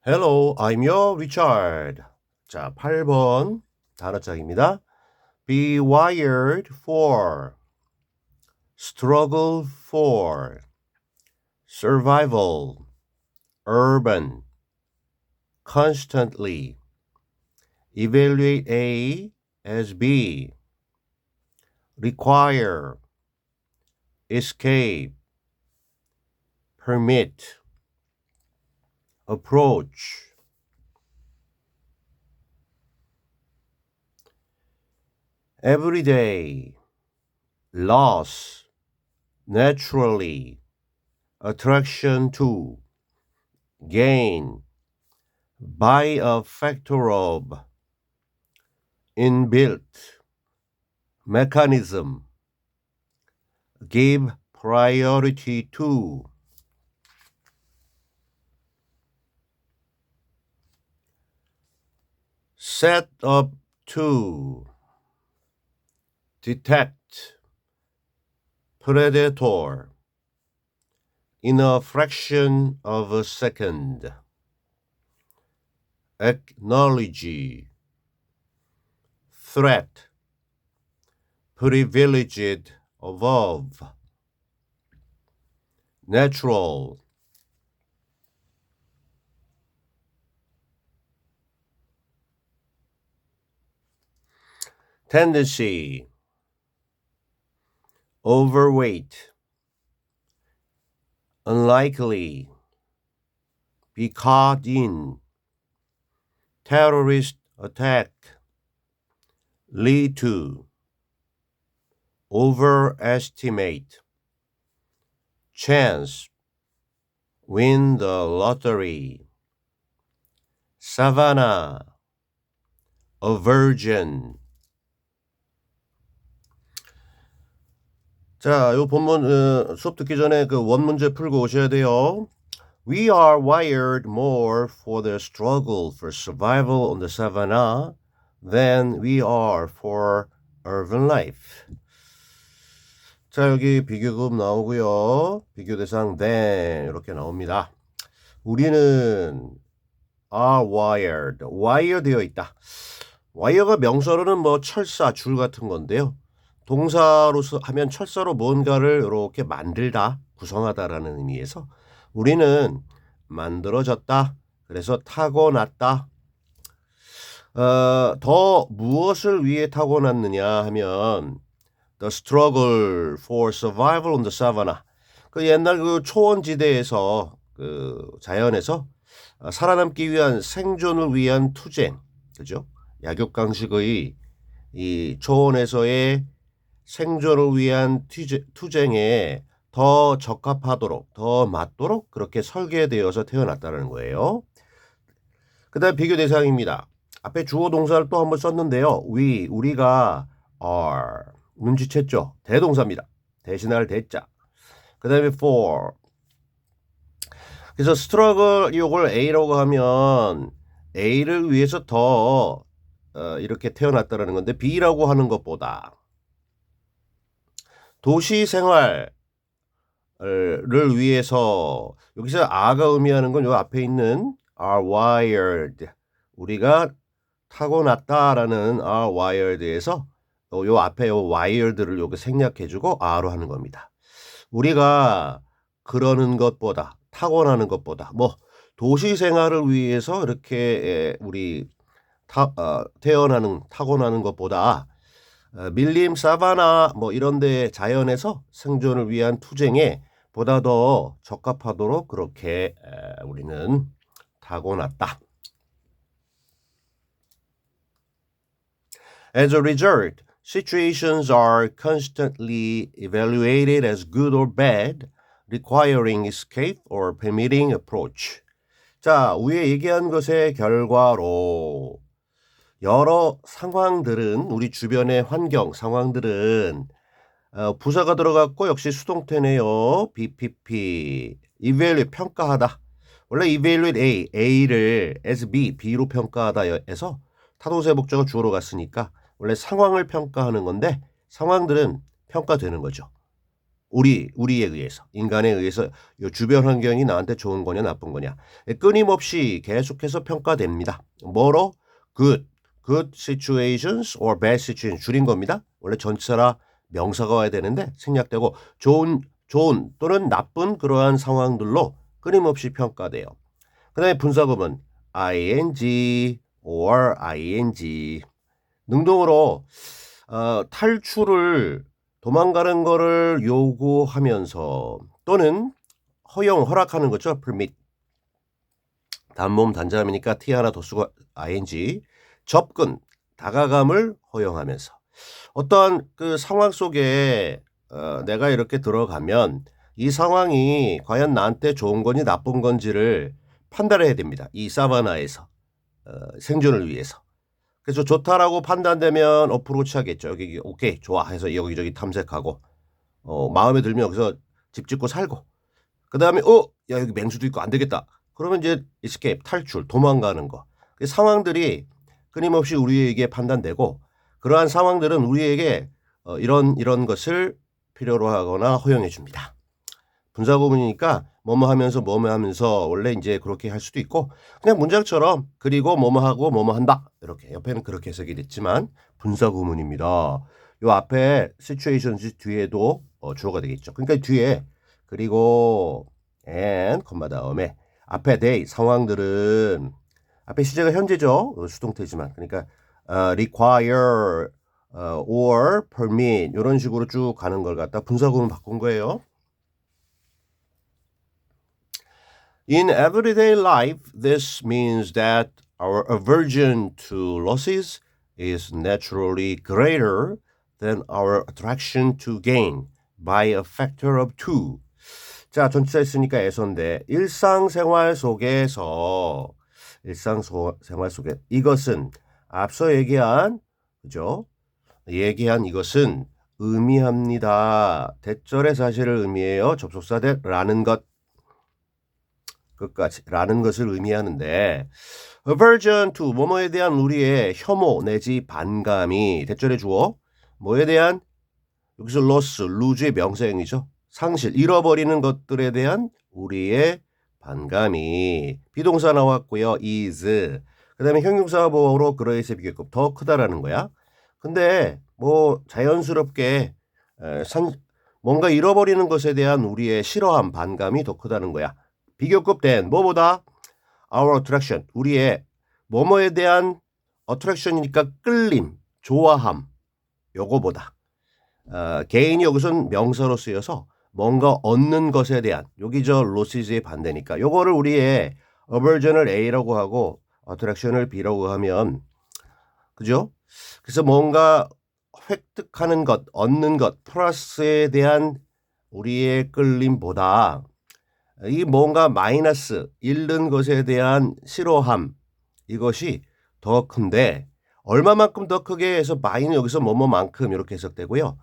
Hello, I'm your Richard. 자, 8번 단어장입니다. Be wired for, struggle for, survival, urban, constantly, evaluate A as B, require, escape, permit, approach. Everyday, loss, naturally, attraction to, gain, by a factor of, inbuilt, mechanism, give priority to. Set up to, detect, predator, in a fraction of a second, acknowledge, threat, privileged above, natural, tendency, overweight, unlikely, be caught in, terrorist attack, lead to, overestimate, chance, win the lottery, savannah, aversion. 자, 요 본문 수업 듣기 전에 그 원문제 풀고 오셔야 돼요. We are wired more for the struggle for survival on the savannah than we are for urban life. 자, 여기 비교급 나오고요. 비교 대상 than 이렇게 나옵니다. 우리는 are wired, wire 되어 있다. 와이어가 명사로는 뭐 철사, 줄 같은 건데요. 동사로서 하면 철사로 뭔가를 이렇게 만들다, 구성하다라는 의미에서 우리는 만들어졌다. 그래서 타고났다. 더 무엇을 위해 타고났느냐 하면 The struggle for survival on the savannah. 그 옛날 그 초원지대에서 그 자연에서 살아남기 위한 생존을 위한 투쟁, 그죠? 약육강식의 이 초원에서의 생존을 위한 투쟁에 더 적합하도록, 더 맞도록 그렇게 설계되어서 태어났다는 거예요. 그 다음 비교 대상입니다. 앞에 주어 동사를 또 한번 썼는데요. 우리가 are, 눈치챘죠? 대동사입니다. 대신할 대자. 그 다음에 for. 그래서 struggle 이걸 A라고 하면 A를 위해서 더 이렇게 태어났다는 건데 B라고 하는 것보다 도시 생활을 위해서 여기서 R가 의미하는 건 요 앞에 있는 are wired 우리가 타고났다라는 are wired에서 요 앞에 요 wired를 요게 생략해주고 R로 하는 겁니다. 우리가 그러는 것보다 타고나는 것보다 뭐 도시 생활을 위해서 이렇게 우리 타고나는 것보다 밀림, 사바나 뭐 이런데 자연에서 생존을 위한 투쟁에 보다 더 적합하도록 그렇게 우리는 타고났다. As a result, situations are constantly evaluated as good or bad, requiring escape or permitting approach. 자, 위에 얘기한 것의 결과로 여러 상황들은 우리 주변의 환경 상황들은 부사가 들어갔고 역시 수동태네요. BPP evaluate 평가하다. 원래 evaluate A를 as B, B로 평가하다 해서 타동사의 목적은 주어로 갔으니까 원래 상황을 평가하는 건데 상황들은 평가되는 거죠. 우리에 의해서, 인간에 의해서 요 주변 환경이 나한테 좋은 거냐 나쁜 거냐 끊임없이 계속해서 평가됩니다. 뭐로? good situations or bad situations 줄인 겁니다. 원래 전치사라 명사가 와야 되는데 생략되고 좋은 또는 나쁜 그러한 상황들로 끊임없이 평가돼요. 그 다음에 분사구문 ing or ing 능동으로 탈출을 도망가는 거를 요구하면서 또는 허락하는 거죠. permit. 단모음 단자음이니까 t 하나 더 쓰고 ing. 접근, 다가감을 허용하면서 어떠한 그 상황 속에 내가 이렇게 들어가면 이 상황이 과연 나한테 좋은 건지 나쁜 건지를 판단해야 됩니다. 이 사바나에서 생존을 위해서. 그래서 좋다라고 판단되면 어프로치 하겠죠. 여기 오케이 좋아 해서 여기저기 탐색하고 마음에 들면 여기서 집 짓고 살고 그 다음에 야 여기 맹수도 있고 안 되겠다. 그러면 이제 escape 탈출 도망가는 거. 그 상황들이 끊임없이 우리에게 판단되고 그러한 상황들은 우리에게 이런 것을 필요로 하거나 허용해 줍니다. 분사구문이니까 뭐뭐 하면서 원래 이제 그렇게 할 수도 있고 그냥 문장처럼 그리고 뭐뭐 하고 뭐뭐 한다 이렇게 옆에는 그렇게 해석이 됐지만 분사구문입니다. 요 앞에 situations 뒤에도 주어가 되겠죠. 그러니까 뒤에 그리고 and 콤마 다음에 앞에 they 상황들은 앞에 시제가 현재죠. 수동태지만 그러니까 require or permit 이런 식으로 쭉 가는 걸 갖다 분사구문 바꾼 거예요. In everyday life, this means that our aversion to losses is naturally greater than our attraction to gain by a factor of 2. 자, 전치사 있으니까 에서인데 일상생활 속에 이것은 앞서 얘기한 이것은 의미합니다. 대절의 사실을 의미해요. 접속사 대라는 것 끝까지 라는 것을 의미하는데 aversion to 뭐뭐에 대한 우리의 혐오 내지 반감이 대절의 주어 뭐에 대한 여기서 lose의 명사형이죠. 상실 잃어버리는 것들에 대한 우리의 반감이 비동사 나왔고요. is 그 다음에 형용사 보호로 그러해서 비교급 더 크다라는 거야. 근데 뭐 자연스럽게 뭔가 잃어버리는 것에 대한 우리의 싫어함 반감이 더 크다는 거야. 비교급 된 뭐보다 our attraction 우리의 뭐뭐에 대한 attraction이니까 끌림, 좋아함 요거보다 개인이 여기서는 명사로 쓰여서 뭔가 얻는 것에 대한 여기 losses의 반대니까 요거를 우리의 aversion을 A라고 하고 attraction을 B라고 하면 그죠? 그래서 뭔가 획득하는 것, 얻는 것 플러스에 대한 우리의 끌림보다 이 뭔가 마이너스 잃는 것에 대한 싫어함 이것이 더 큰데 얼마만큼 더 크게 해서 마이는 여기서 뭐뭐만큼 이렇게 해석되고요.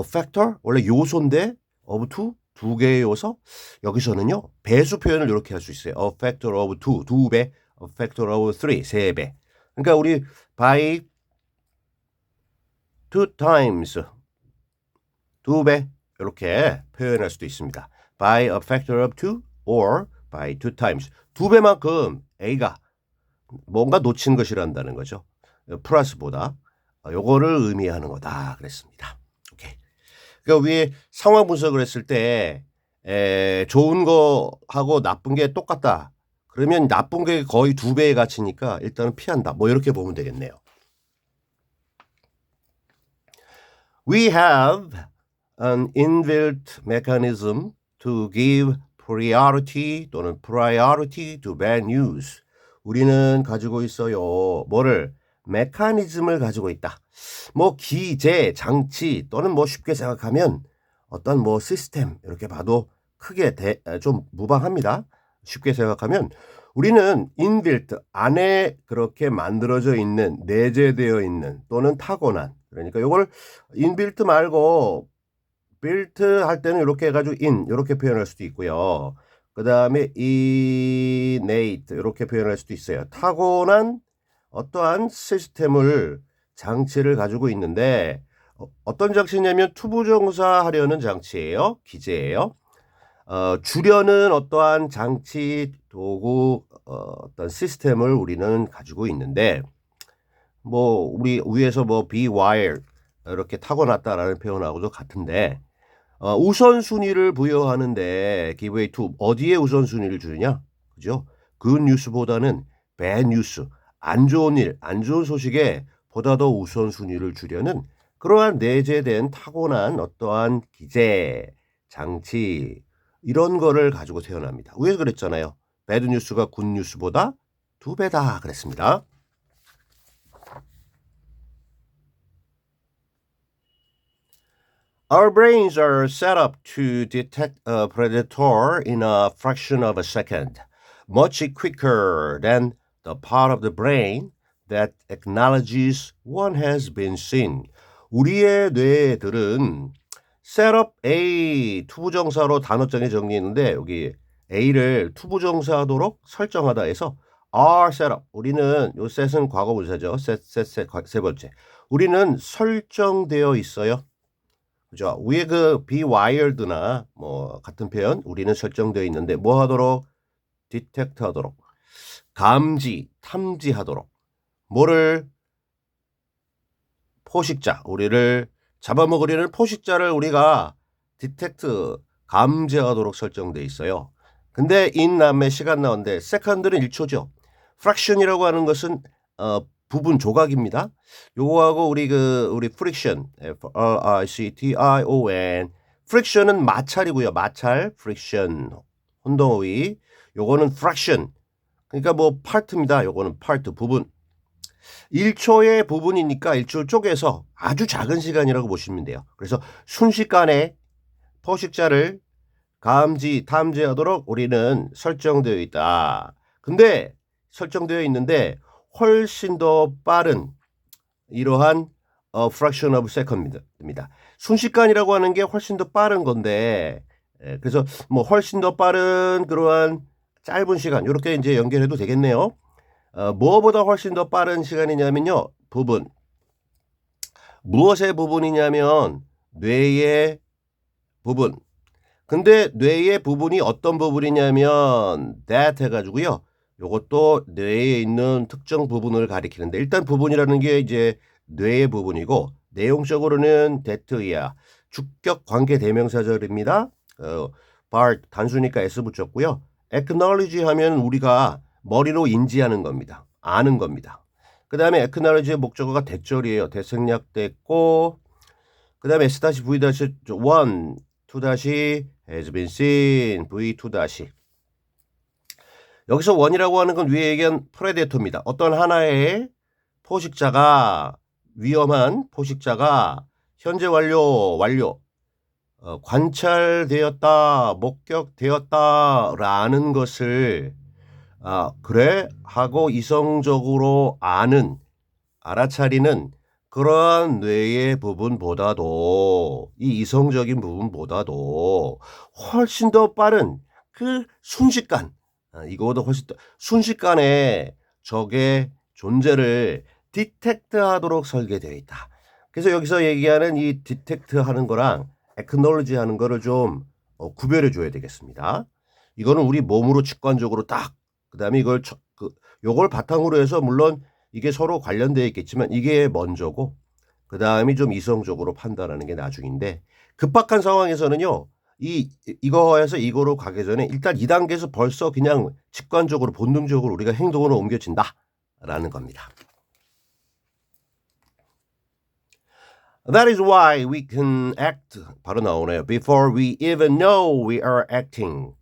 factor 원래 요소인데 of two 두 개의 요소 여기서는요 배수 표현을 이렇게 할 수 있어요. a factor of two 두 배, a factor of three 세 배. 그러니까 우리 by two times 두 배 이렇게 표현할 수도 있습니다. by a factor of 2 or by 2 times. 두 배만큼 A가 뭔가 놓친 것이란다는 거죠. 플러스보다 요거를 의미하는 거다 그랬습니다. 오케이. 그러니까 위에 상황 분석을 했을 때 좋은 거하고 나쁜 게 똑같다. 그러면 나쁜 게 거의 두 배의 가치니까 일단은 피한다. 뭐 이렇게 보면 되겠네요. We have an inbuilt mechanism to give priority 또는 priority to bad news. 우리는 가지고 있어요. 뭐를? 메커니즘을 가지고 있다. 뭐 기제, 장치 또는 뭐 쉽게 생각하면 어떤 뭐 시스템 이렇게 봐도 크게 좀 무방합니다. 쉽게 생각하면 우리는 inbuilt 안에 그렇게 만들어져 있는 내재되어 있는 또는 타고난 그러니까 이걸 inbuilt 말고 built 할 때는 이렇게 해가지고 이렇게 표현할 수도 있고요. 그 다음에 innate 이렇게 표현할 수도 있어요. 타고난 어떠한 시스템을 장치를 가지고 있는데 어떤 장치냐면 투부정사 하려는 장치예요. 기제예요. 주려는 어떠한 장치, 도구, 어떤 시스템을 우리는 가지고 있는데 뭐 우리 위에서 뭐 be wired 이렇게 타고났다라는 표현하고도 같은데 우선순위를 부여하는데 give way to 어디에 우선순위를 주느냐? 그죠? good news보다는 bad news 안 좋은 일, 안 좋은 소식에 보다 더 우선순위를 주려는 그러한 내재된 타고난 어떠한 기제, 장치 이런 거를 가지고 태어납니다. 왜 그랬잖아요. bad news가 good news보다 2배다 그랬습니다. Our brains are set up to detect a predator in a fraction of a second, much quicker than the part of the brain that acknowledges one has been seen. 우리의 뇌들은 set up A 투부정사로 단어장에 정리했는데 여기 A를 투부정사하도록 설정하다 해서 are set up. 우리는 요 set은 과거분사죠. 세 번째. 우리는 설정되어 있어요. 그죠? 위에 그 be wired나 뭐 같은 표현 우리는 설정되어 있는데 뭐 하도록 detect 하도록 감지, 탐지하도록 뭐를 포식자, 우리를 잡아먹으려는 포식자를 우리가 detect 감지하도록 설정되어 있어요. 근데 in 다음에 시간 나오는데 second는 1초죠. fraction이라고 하는 것은 부분 조각입니다. 요거하고 우리 friction, friction, friction은 마찰이고요. 마찰, friction, 혼동어휘. 요거는 fraction. 그러니까 뭐 part입니다. 요거는 part 부분. 1초의 부분이니까 1초 쪼개서 아주 작은 시간이라고 보시면 돼요. 그래서 순식간에 포식자를 감지, 탐지하도록 우리는 설정되어 있다. 근데 설정되어 있는데 훨씬 더 빠른 이러한 fraction of second입니다. 순식간이라고 하는 게 훨씬 더 빠른 건데 그래서 뭐 훨씬 더 빠른 그러한 짧은 시간 이렇게 이제 연결해도 되겠네요. 무엇보다 훨씬 더 빠른 시간이냐면요. 부분. 무엇의 부분이냐면 뇌의 부분. 근데 뇌의 부분이 어떤 부분이냐면 that 해가지고요. 요것도 뇌에 있는 특정 부분을 가리키는데 일단 부분이라는 게 이제 뇌의 부분이고 내용적으로는 that이야. 주격 관계 대명사절입니다. part 단수니까 s 붙였고요. acknowledge 하면 우리가 머리로 인지하는 겁니다. 아는 겁니다. 그 다음에 acknowledge의 목적어가 대절이에요. 대생략됐고 그 다음에 S-V-1 2 has been seen V2 여기서 원이라고 하는 건 위에 얘기한 프레데터입니다. 어떤 하나의 포식자가 위험한 포식자가 현재 완료 관찰되었다 목격되었다라는 것을 그래 하고 이성적으로 알아차리는 그러한 뇌의 부분보다도 이 이성적인 부분보다도 훨씬 더 빠른 그 순식간 이거보다 훨씬 더 순식간에 적의 존재를 디텍트하도록 설계되어 있다. 그래서 여기서 얘기하는 이 디텍트하는 거랑 acknowledge하는 거를 좀 구별해 줘야 되겠습니다. 이거는 우리 몸으로 직관적으로 딱 그다음에 요걸 바탕으로 해서 물론 이게 서로 관련되어 있겠지만 이게 먼저고 그다음에 좀 이성적으로 판단하는 게 나중인데 급박한 상황에서는요. 이거에서 이거로 가기 전에 일단 2단계에서 벌써 그냥 직관적으로 본능적으로 우리가 행동으로 옮겨진다라는 겁니다. That is why we can act 바로 나오네요. Before we even know we are acting.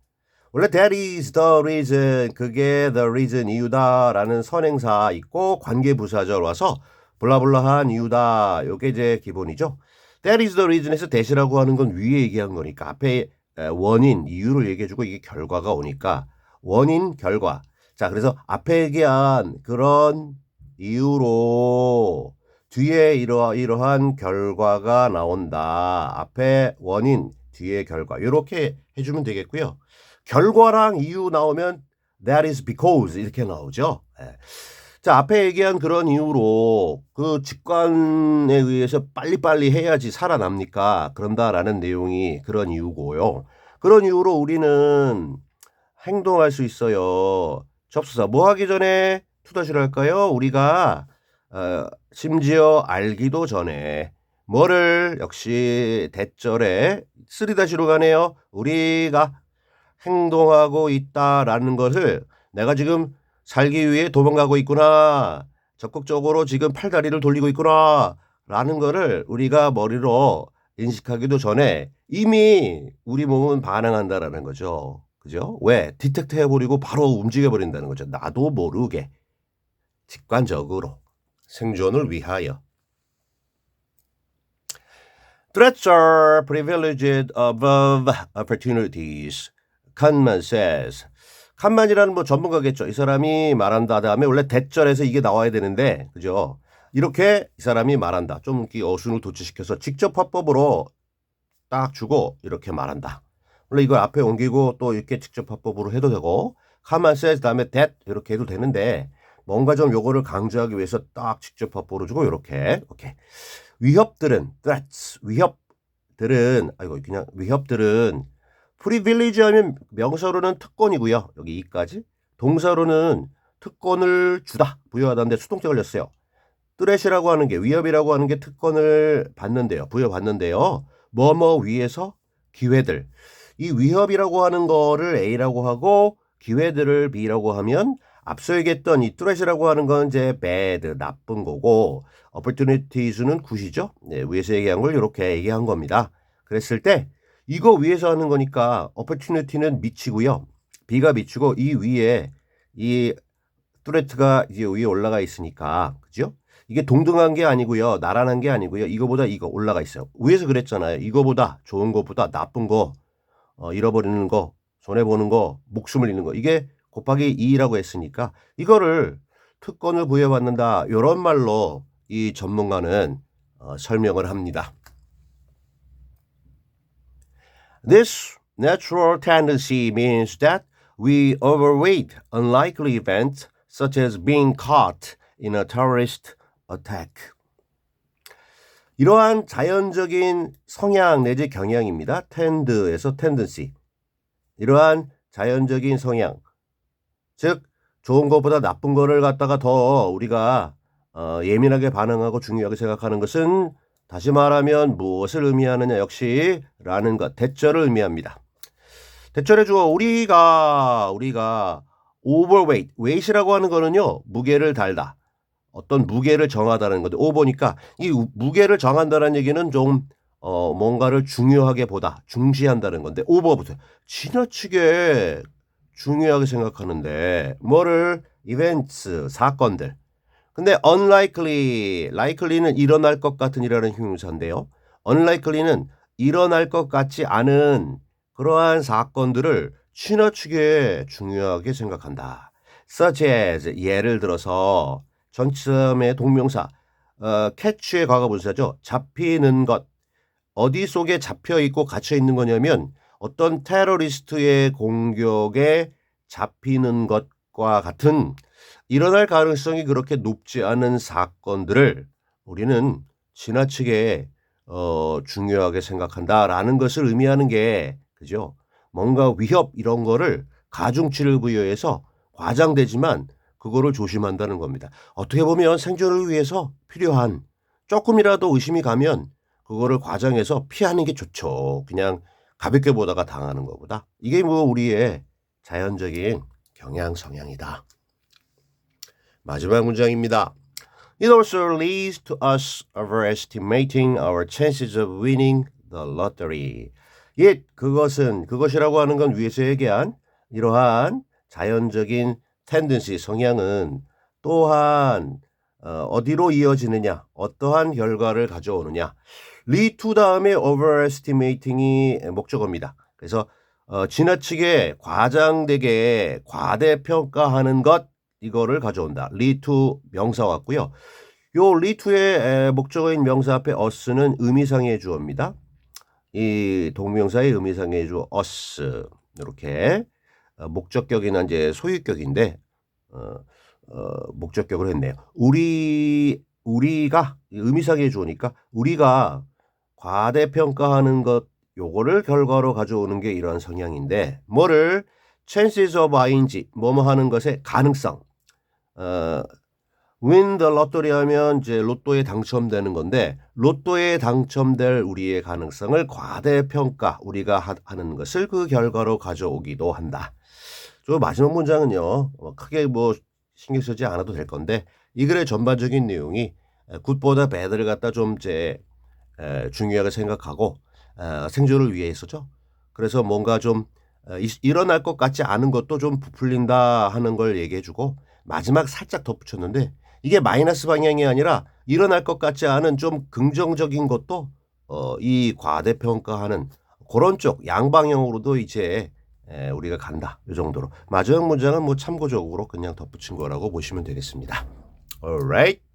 원래 that is the reason 그게 the reason 이유다라는 선행사 있고 관계부사절 와서 블라블라한 이유다. 요게 이제 기본이죠. That is the reason에서 that이라고 하는 건 위에 얘기한 거니까 앞에 원인, 이유를 얘기해주고 이게 결과가 오니까 원인, 결과. 자, 그래서 앞에 얘기한 그런 이유로 뒤에 이러한 결과가 나온다. 앞에 원인, 뒤에 결과. 이렇게 해주면 되겠고요. 결과랑 이유 나오면 that is because 이렇게 나오죠. 자, 앞에 얘기한 그런 이유로 그 직관에 의해서 빨리빨리 해야지 살아납니까? 그런다라는 내용이 그런 이유고요. 그런 이유로 우리는 행동할 수 있어요. 접수사 뭐 하기 전에 투더시를 할까요? 우리가 심지어 알기도 전에 뭐를 역시 대절에 쓰리다시로 가네요. 우리가 행동하고 있다라는 것을 내가 지금 살기 위해 도망가고 있구나. 적극적으로 지금 팔다리를 돌리고 있구나. 라는 거를 우리가 머리로 인식하기도 전에 이미 우리 몸은 반응한다라는 거죠. 그죠? 왜? 디텍트 해버리고 바로 움직여버린다는 거죠. 나도 모르게. 직관적으로. 생존을 위하여. Threats are privileged above opportunities. 칸만 says. 칸만이라는 뭐 전문가겠죠. 이 사람이 말한다. 다음에 원래 대절에서 이게 나와야 되는데, 그죠? 이렇게 이 사람이 말한다. 좀 어순을 도치시켜서 직접 화법으로 딱 주고 이렇게 말한다. 원래 이걸 앞에 옮기고 또 이렇게 직접 화법으로 해도 되고, 칸만 says 다음에 that 이렇게 해도 되는데, 뭔가 좀 요거를 강조하기 위해서 딱 직접 화법으로 주고 이렇게. 오케이. 위협들은 threats 위협들은 그냥 위협들은 privilege 하면 명사로는 특권이고요. 여기 이까지. 동사로는 특권을 주다 부여하다는데 수동태 걸렸어요. threat이라고 하는 게 위협이라고 하는 게 특권을 받는데요. 부여받는데요. 뭐뭐 위에서 기회들. 이 위협이라고 하는 거를 A라고 하고 기회들을 B라고 하면 앞서 얘기했던 이 threat이라고 하는 건 이제 bad, 나쁜 거고 opportunities는 굿이죠. 네, 위에서 얘기한 걸 이렇게 얘기한 겁니다. 그랬을 때 이거 위에서 하는 거니까 opportunity는 미치고요. B가 미치고 이 위에 이 threat가 이제 위에 올라가 있으니까 그죠? 이게 동등한 게 아니고요. 나란한 게 아니고요. 이거보다 이거 올라가 있어요. 위에서 그랬잖아요. 이거보다 좋은 거보다 나쁜 거, 잃어버리는 거, 손해보는 거, 목숨을 잃는 거. 이게 곱하기 2라고 했으니까 이거를 특권을 부여받는다. 이런 말로 이 전문가는 설명을 합니다. This natural tendency means that we overweight unlikely events such as being caught in a terrorist attack. 이러한 자연적인 성향 내지 경향입니다. tend에서 tendency. 이러한 자연적인 성향. 즉 좋은 것보다 나쁜 거를 갖다가 더 우리가 예민하게 반응하고 중요하게 생각하는 것은 다시 말하면 무엇을 의미하느냐 역시 라는 것 대절을 의미합니다. 대절의 주어 우리가 overweight, weight이라고 하는 거는요 무게를 달다. 어떤 무게를 정하다는 건데 오버니까 이 무게를 정한다는 얘기는 좀 뭔가를 중요하게 보다 중시한다는 건데 오버부터 지나치게 중요하게 생각하는데 뭐를 events 사건들 근데 unlikely likely는 일어날 것 같은 이라는 형용사인데요. unlikely는 일어날 것 같지 않은 그러한 사건들을 지나치게 중요하게 생각한다. such as 예를 들어서 전치사의 동명사 catch의 과거분사죠. 잡히는 것 어디 속에 잡혀 있고 갇혀 있는 거냐면 어떤 테러리스트의 공격에 잡히는 것과 같은 일어날 가능성이 그렇게 높지 않은 사건들을 우리는 지나치게 중요하게 생각한다라는 것을 의미하는 게 그죠? 뭔가 위협 이런 거를 가중치를 부여해서 과장되지만 그거를 조심한다는 겁니다. 어떻게 보면 생존을 위해서 필요한 조금이라도 의심이 가면 그거를 과장해서 피하는 게 좋죠. 그냥 가볍게 보다가 당하는 것보다. 이게 뭐 우리의 자연적인 경향 성향이다. 마지막 문장입니다. It also leads to us overestimating our chances of winning the lottery. 그것이라고 하는 건 위에서 얘기한 이러한 자연적인 텐dency 성향은 또한 어디로 이어지느냐 어떠한 결과를 가져오느냐 lead to 다음에 overestimating이 목적어입니다. 그래서 지나치게 과장되게 과대평가하는 것 이거를 가져온다. lead to 명사 왔고요. 요 lead to의 목적어인 명사 앞에 us는 의미상의 주어입니다. 이 동명사의 의미상의 주어 us 이렇게 목적격이나 이제 소유격인데 목적격을 했네요. 우리가 의미상의 주어니까 우리가 과대평가하는 것 요거를 결과로 가져오는 게 이러한 성향인데 뭐를 chances of ing 뭐뭐 하는 것의 가능성 win the lottery 하면 이제 로또에 당첨되는 건데 로또에 당첨될 우리의 가능성을 과대평가 우리가 하는 것을 그 결과로 가져오기도 한다. 저 마지막 문장은요. 크게 뭐 신경 쓰지 않아도 될 건데 이 글의 전반적인 내용이 굿보다 배드를 갖다 좀 이제 중요하게 생각하고 생존을 위해서죠. 그래서 뭔가 좀 일어날 것 같지 않은 것도 좀 부풀린다 하는 걸 얘기해 주고 마지막 살짝 덧붙였는데 이게 마이너스 방향이 아니라 일어날 것 같지 않은 좀 긍정적인 것도 이 과대평가하는 그런 쪽 양방향으로도 이제 우리가 간다. 이 정도로. 마지막 문장은 뭐 참고적으로 그냥 덧붙인 거라고 보시면 되겠습니다. Alright.